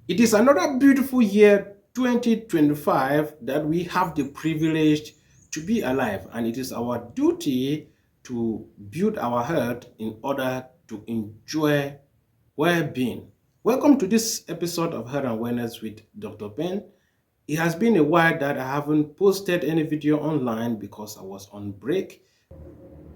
It is another beautiful year 2025 that we have the privilege to be alive, and it is our duty to build our health in order to enjoy well-being. Welcome to this episode of Health and Wellness with Dr. Ben. It has been a while that I haven't posted any video online because I was on break.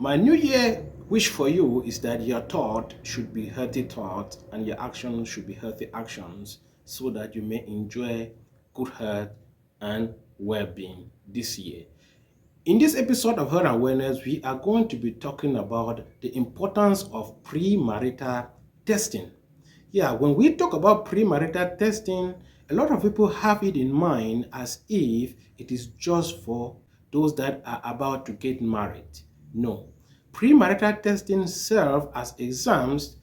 My new year wish for you is that your thought should be healthy thoughts and your actions should be healthy actions so that you may enjoy good health and well-being this year. In this episode of Health and Wellness, we are going to be talking about the importance of premarital testing. Yeah, when we talk about premarital testing, a lot of people have it in mind as if it is just for those that are about to get married. No. Premarital testing serves as exams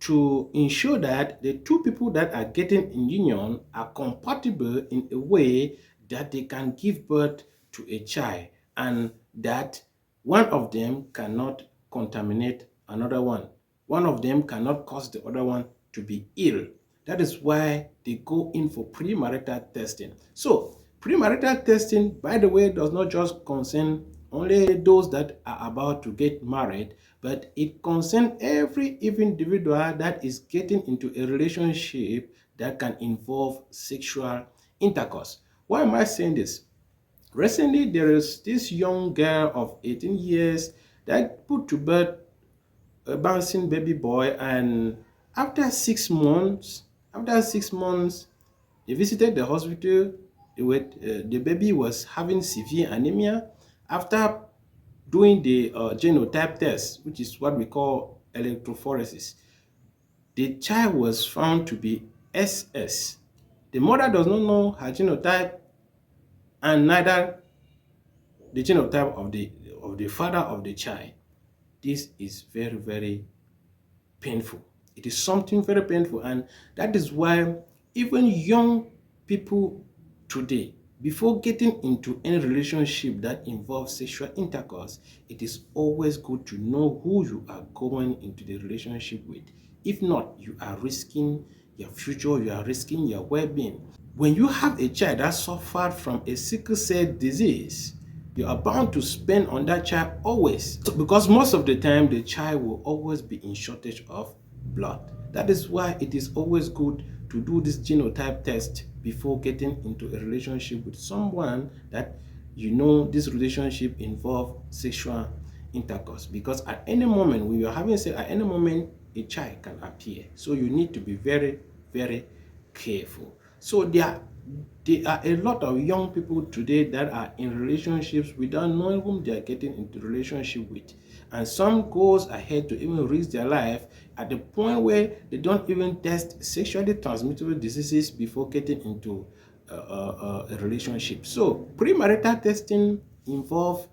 to ensure that the two people that are getting in union are compatible in a way that they can give birth to a child and that one of them cannot contaminate another one. One of them cannot cause the other one to be ill. That is why they go in for premarital testing. So, premarital testing, by the way, does not just concern only those that are about to get married, but it concerns every individual that is getting into a relationship that can involve sexual intercourse. Why am I saying this? Recently, there is this young girl of 18 years that put to birth a bouncing baby boy, and after 6 months, they visited the hospital. The baby was having severe anemia. After doing the genotype test, which is what we call electrophoresis, the child was found to be SS. The mother does not know her genotype, and neither the genotype of the father of the child. This is very, very painful. It is something very painful, and that is why even young people today, before getting into any relationship that involves sexual intercourse, it is always good to know who you are going into the relationship with. If not, you are risking your future, you are risking your well-being. When you have a child that suffered from a sickle cell disease, you are bound to spend on that child always. So, because most of the time, the child will always be in shortage of blood. That is why it is always good to do this genotype test before getting into a relationship with someone that you know this relationship involve sexual intercourse. Because at any moment, when you're having sex, at any moment, a child can appear. So you need to be very, very careful. So there are a lot of young people today that are in relationships without knowing whom they are getting into relationship with, and some goes ahead to even risk their life at the point where they don't even test sexually transmittable diseases before getting into a relationship. So premarital testing involve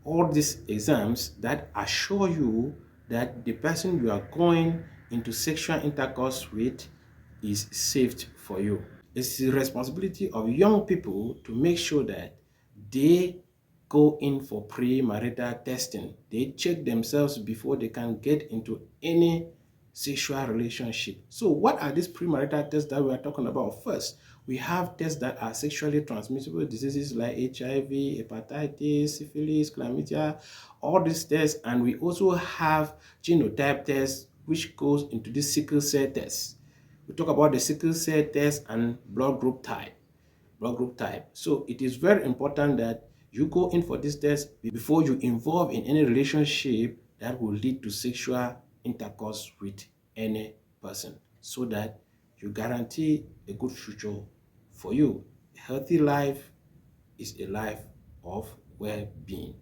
all these exams that assure you that the person you are going into sexual intercourse with is safe for you. It's the responsibility of young people to make sure that they go in for premarital testing. They check themselves before they can get into any sexual relationship. So what are these premarital tests that we are talking about? First, we have tests that are sexually transmissible diseases like HIV, hepatitis, syphilis, chlamydia, all these tests. And we also have genotype tests, which goes into the sickle cell test. We talk about the sickle cell test and blood group type. So it is very important that you go in for this test before you involve in any relationship that will lead to sexual intercourse with any person, so that you guarantee a good future for you. A healthy life is a life of well-being.